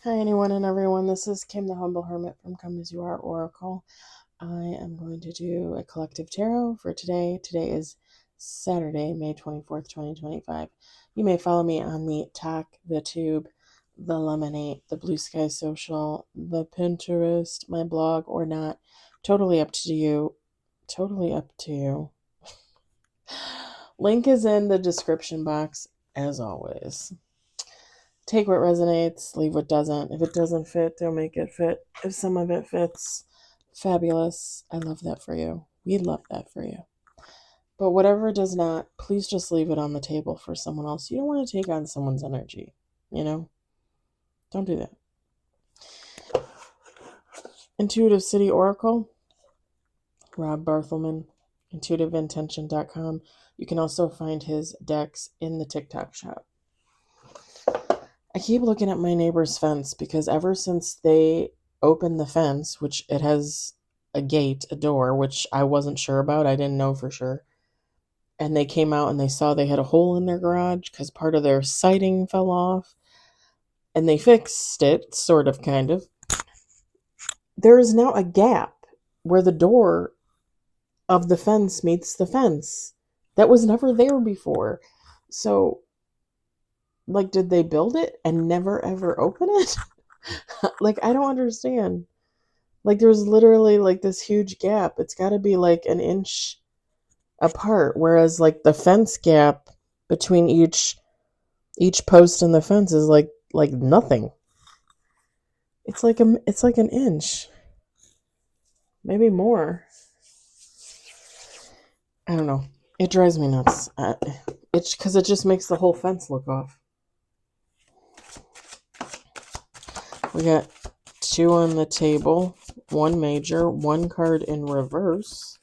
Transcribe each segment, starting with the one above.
Hi, anyone and everyone. This is Kim, the Humble Hermit from Come As You Are Oracle. I am going to do a collective tarot for today. Today is Saturday, May 24th, 2025. You may follow me on the Talk, the Tube, the Lemonade, the Blue Sky Social, the Pinterest, my blog, or not. Totally up to you. Totally up to you. Link is in the description box, as always. Take what resonates, leave what doesn't. If it doesn't fit, don't make it fit. If some of it fits, fabulous. I love that for you. We love that for you. But whatever does not, please just leave it on the table for someone else. You don't want to take on someone's energy, you know? Don't do that. Intuitive City Oracle, Rob Barthelman, intuitiveintention.com. You can also find his decks in the TikTok shop. I keep looking at my neighbor's fence because ever since they opened the fence, which it has a gate, a door, which I wasn't sure about, I didn't know for sure. And they came out and they saw they had a hole in their garage because part of their siding fell off. And they fixed it, sort of, kind of. There is now a gap where the door of the fence meets the fence. That was never there before. So, like, did they build it and never ever open it? Like, I don't understand. Like, there's literally like this huge gap. It's got to be like an inch apart, whereas like the fence gap between each post in the fence is like nothing. It's like an inch, maybe more. I don't know. It drives me nuts. It's because it just makes the whole fence look off. We got two on the table, one major, one card in reverse.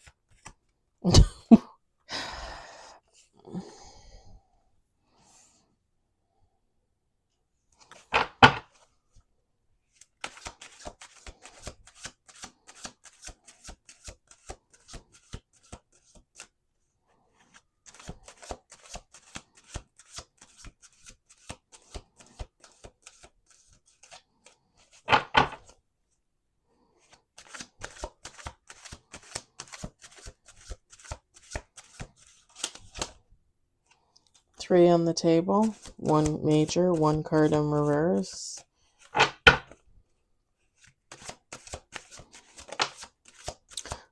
Three on the table, one major, one card in reverse.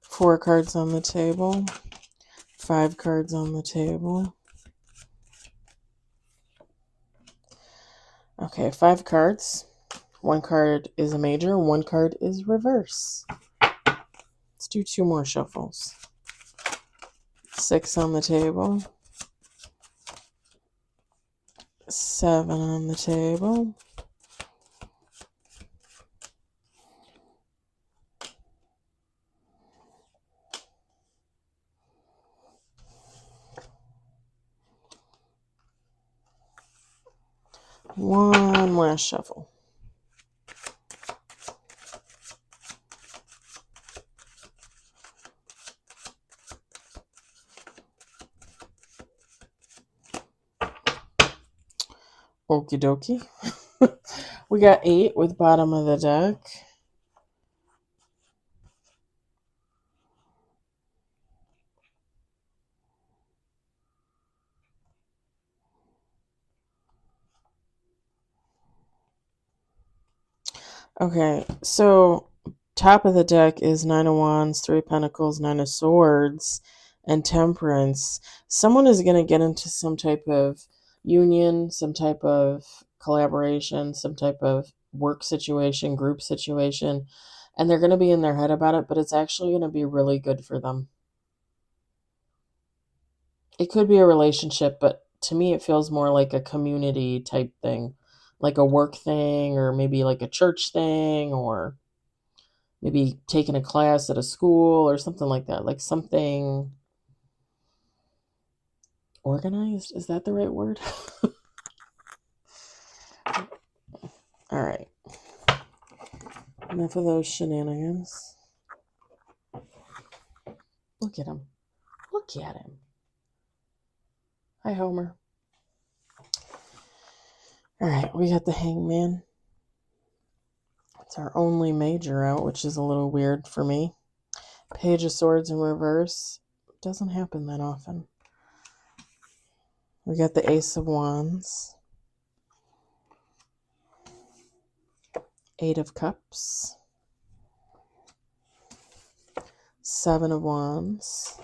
Four cards on the table, five cards on the table. Okay, five cards. One card is a major, one card is reverse. Let's do two more shuffles. Six on the table, seven on the table, one last shuffle. Okie dokie. We got eight with bottom of the deck. Okay, so top of the deck is Nine of Wands, Three of Pentacles, Nine of Swords, and Temperance. Someone is going to get into some type of union, some type of collaboration, some type of work situation, group situation, and they're going to be in their head about it, but it's actually going to be really good for them. It could be a relationship, but to me, it feels more like a community type thing, like a work thing, or maybe like a church thing, or maybe taking a class at a school or something like that, like something organized. Is that the right word? All right. Enough of those shenanigans. Look at him. Look at him. Hi, Homer. All right, we got the Hangman, It's our only major out, which is a little weird for me. Page of Swords in reverse. Doesn't happen that often. We got the Ace of Wands. Eight of Cups. Seven of Wands.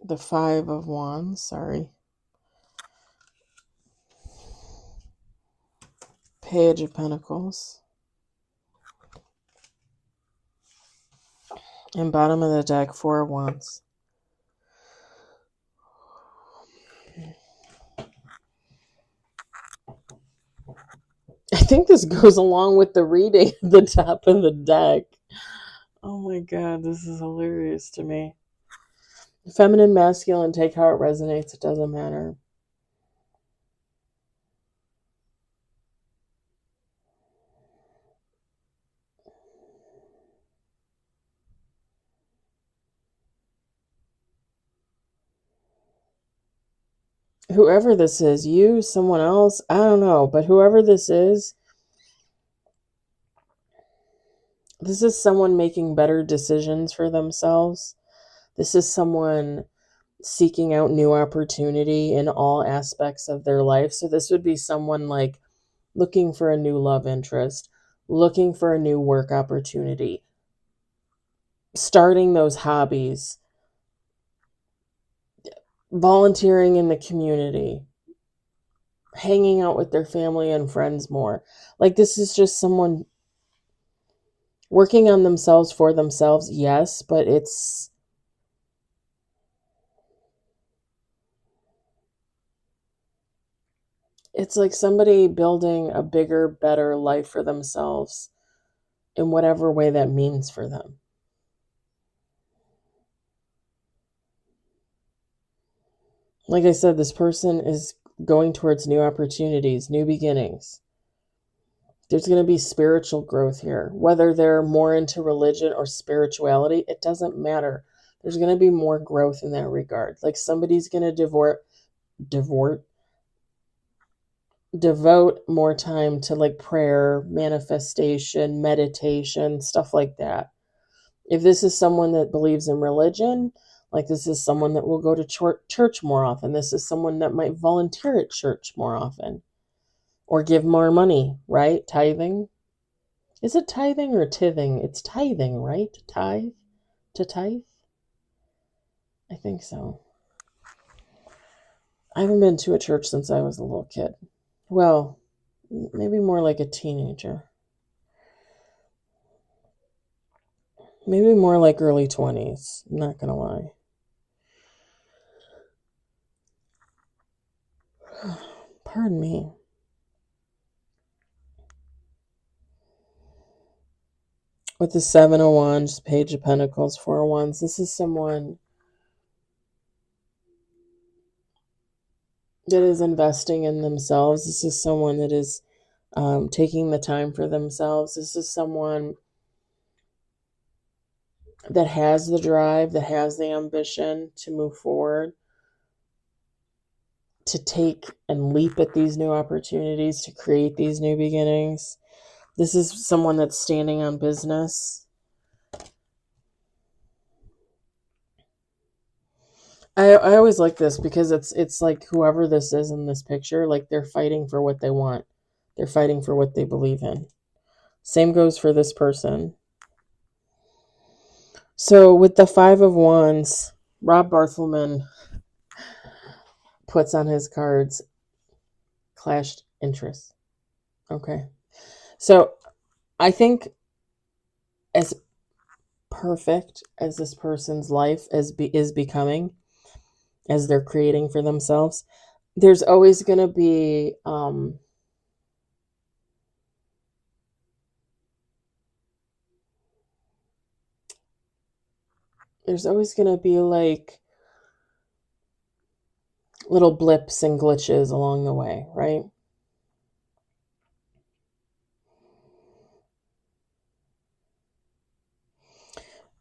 The Five of Wands, sorry. Page of Pentacles. And bottom of the deck, Four of Wands. I think this goes along with the reading at the top of the deck. Oh my god, this is hilarious to me. Feminine, masculine, take how it resonates. It doesn't matter. Whoever this is, you, someone else, I don't know, but whoever this is someone making better decisions for themselves. This is someone seeking out new opportunity in all aspects of their life. So this would be someone like looking for a new love interest, looking for a new work opportunity, starting those hobbies, volunteering in the community, hanging out with their family and friends more. Like, this is just someone working on themselves for themselves, yes, but it's like somebody building a bigger, better life for themselves in whatever way that means for them. Like I said, this person is going towards new opportunities, new beginnings. There's going to be spiritual growth here. Whether they're more into religion or spirituality, it doesn't matter. There's going to be more growth in that regard. Like, somebody's going to devote more time to like prayer, manifestation, meditation, stuff like that. If this is someone that believes in religion, like, this is someone that will go to church more often. This is someone that might volunteer at church more often or give more money, right? Tithing. Is it tithing or tithing? It's tithing, right? Tithe? To tithe? I think so. I haven't been to a church since I was a little kid. Well, maybe more like a teenager. Maybe more like early 20s. I'm not going to lie. Pardon me. With the Seven of Wands, Page of Pentacles, Four of Wands, this is someone that is investing in themselves. This is someone that is taking the time for themselves. This is someone that has the drive, that has the ambition to move forward, to take and leap at these new opportunities, to create these new beginnings. This is someone that's standing on business. I always like this because it's like whoever this is in this picture, like, they're fighting for what they want. They're fighting for what they believe in. Same goes for this person. So with the Five of Wands, Rob Barthelman puts on his cards clashed interests. Okay. So I think as perfect as this person's life is becoming, as they're creating for themselves, there's always going to be like little blips and glitches along the way, right?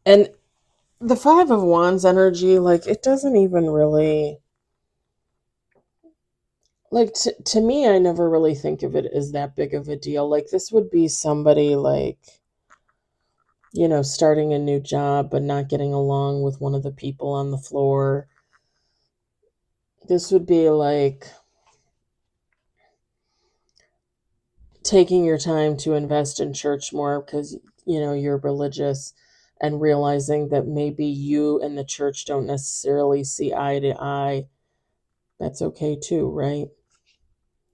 And the Five of Wands energy, like, it doesn't even really, like to me, I never really think of it as that big of a deal. Like this would be somebody like, starting a new job but not getting along with one of the people on the floor. This would be like taking your time to invest in church more because, you're religious, and realizing that maybe you and the church don't necessarily see eye to eye. That's okay too, right?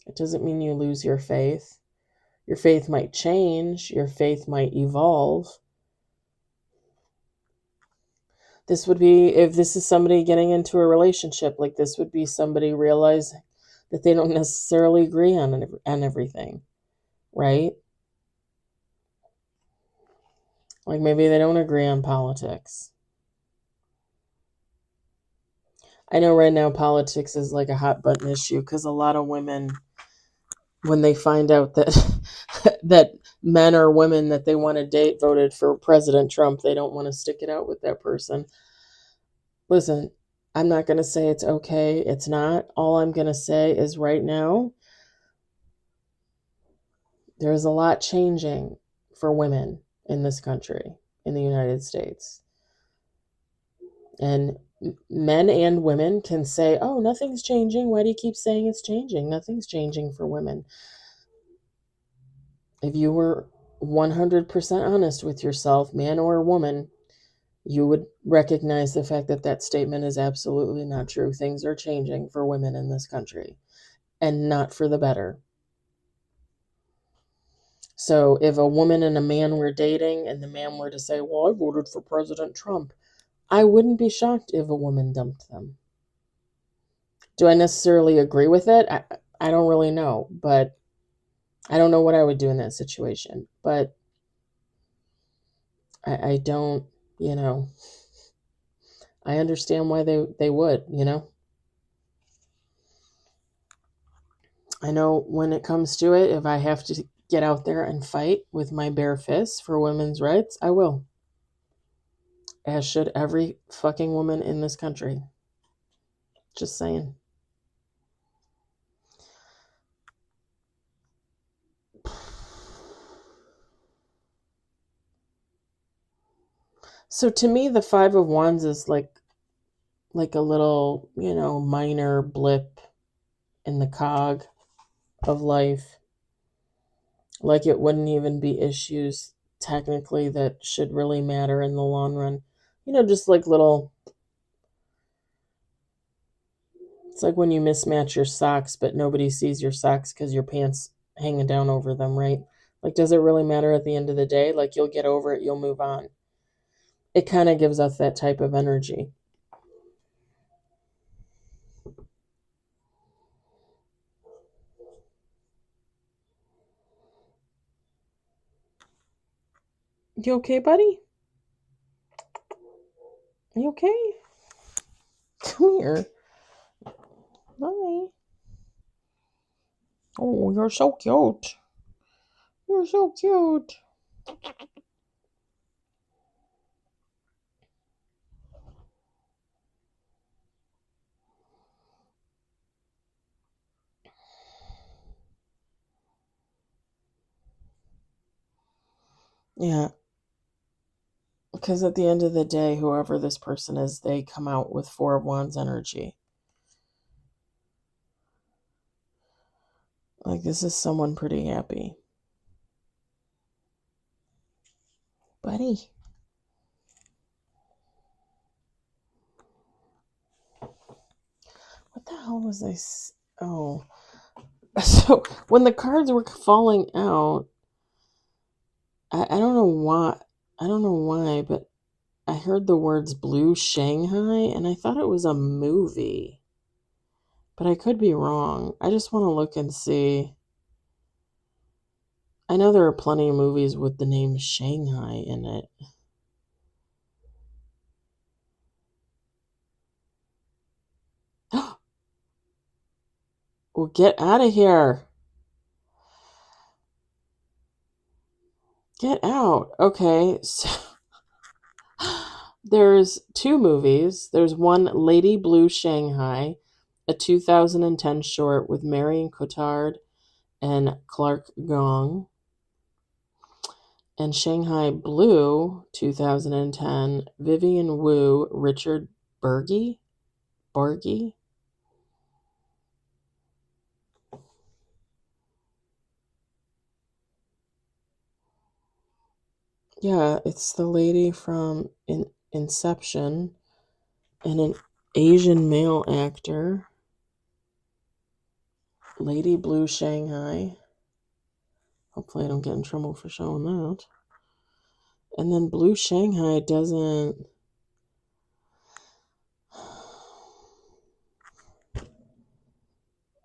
It doesn't mean you lose your faith. Your faith might change, your faith might evolve. This would be, if this is somebody getting into a relationship, like this would be somebody realizing that they don't necessarily agree on everything, right? Like maybe they don't agree on politics. I know right now politics is like a hot button issue because a lot of women, when they find out that that men or women that they want to date voted for President Trump, they don't want to stick it out with that person. Listen, I'm not going to say it's okay. It's not. All I'm going to say is right now, there's a lot changing for women in this country, in the United States. And men and women can say, oh, nothing's changing. Why do you keep saying it's changing? Nothing's changing for women. If you were 100% honest with yourself, man or woman, you would recognize the fact that that statement is absolutely not true. Things are changing for women in this country, and not for the better. So if a woman and a man were dating and the man were to say, well, I voted for President Trump, I wouldn't be shocked if a woman dumped them. Do I necessarily agree with it? I don't really know, but I don't know what I would do in that situation. But I don't, I understand why they would, I know when it comes to it, if I have to get out there and fight with my bare fists for women's rights, I will. As should every fucking woman in this country. Just saying. So to me, the Five of Wands is like a little, minor blip in the cog of life. Like it wouldn't even be issues technically that should really matter in the long run. Just like little, it's like when you mismatch your socks, but nobody sees your socks because your pants hanging down over them, right? Like, does it really matter at the end of the day? Like, you'll get over it, you'll move on. It kind of gives us that type of energy. You okay, buddy? You okay? Come here. Hi. Oh, you're so cute. You're so cute. Yeah. Because at the end of the day, whoever this person is, they come out with Four of Wands energy. Like, this is someone pretty happy. Buddy. What the hell was I... Oh. So, when the cards were falling out, I don't know why. I don't know why, but I heard the words Blue Shanghai, and I thought it was a movie. But I could be wrong. I just want to look and see. I know there are plenty of movies with the name Shanghai in it. Well, get out of here. Get out. Okay, so there's two movies. There's one, Lady Blue Shanghai, a 2010 short with Marion Cotillard and Clark Gong. And Shanghai Blue, 2010, Vivian Wu, Richard Berge. Yeah, it's the lady from Inception and an Asian male actor. Lady Blue Shanghai. Hopefully I don't get in trouble for showing that. And then Blue Shanghai doesn't...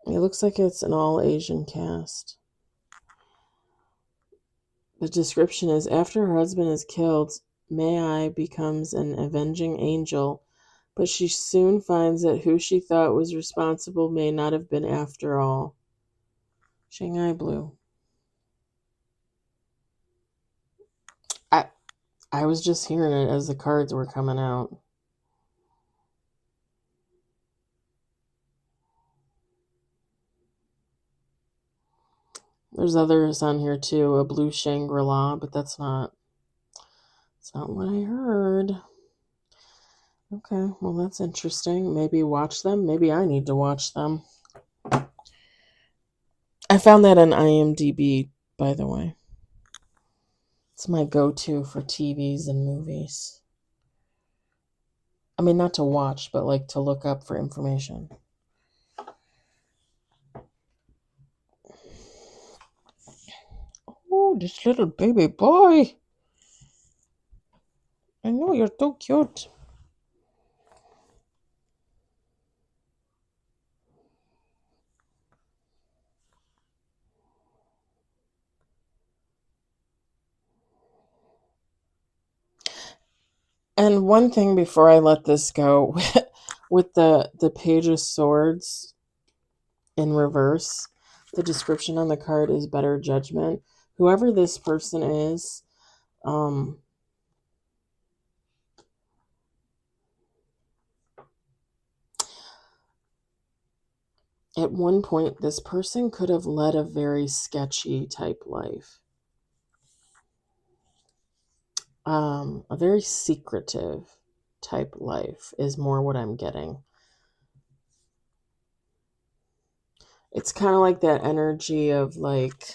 It looks like it's an all-Asian cast. The description is, after her husband is killed, Mei Ai becomes an avenging angel, but she soon finds that who she thought was responsible may not have been after all. Shanghai Blue. I was just hearing it as the cards were coming out. There's others on here too, a Blue Shangri-La, but that's not what I heard. Okay, well that's interesting. Maybe watch them. Maybe I need to watch them. I found that on IMDb, by the way. It's my go-to for TVs and movies. I mean, not to watch, but like to look up for information. Oh, this little baby boy. I know, you're too cute. And one thing before I let this go, with the Page of Swords in reverse, the description on the card is better judgment. Whoever this person is, at one point, this person could have led a very sketchy type life. A very secretive type life is more what I'm getting. It's kind of like that energy of like,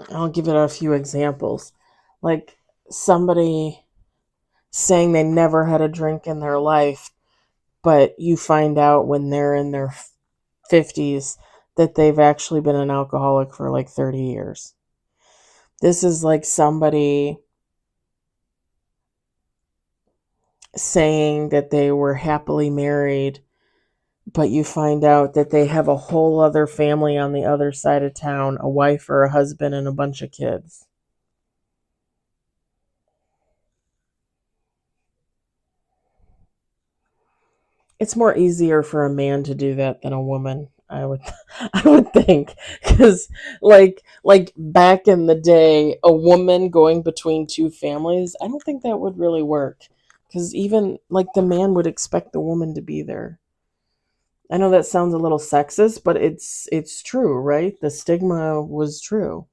I'll give it a few examples. Like somebody saying they never had a drink in their life, but you find out when they're in their 50s that they've actually been an alcoholic for like 30 years. This is like somebody saying that they were happily married, but you find out that they have a whole other family on the other side of town, a wife or a husband and a bunch of kids. It's more easier for a man to do that than a woman, I would I would think, cuz like back in the day, a woman going between two families, I don't think that would really work, cuz even like the man would expect the woman to be there. I know that sounds a little sexist, but it's true, right? The stigma was true.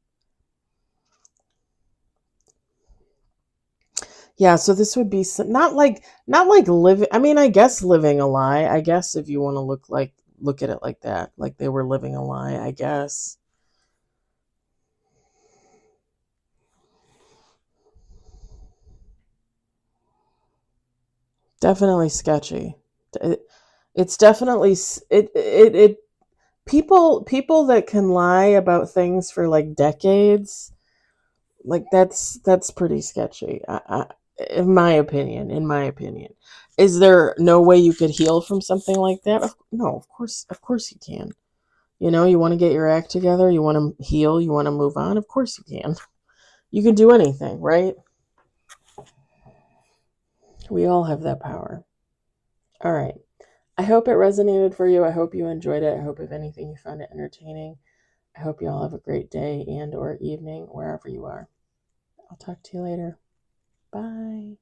Yeah, so this would be not like living. I mean, I guess living a lie. I guess if you want to look at it like that, like they were living a lie. I guess definitely sketchy. It's definitely it. People that can lie about things for like decades, like that's pretty sketchy. In my opinion, is there no way you could heal from something like that? No, of course you can. You want to get your act together, you want to heal, you want to move on, of course you can. You can do anything, right? We all have that power. All right. I hope it resonated for you. I hope you enjoyed it. I hope, if anything, you found it entertaining. I hope you all have a great day and or evening wherever you are. I'll talk to you later. Bye.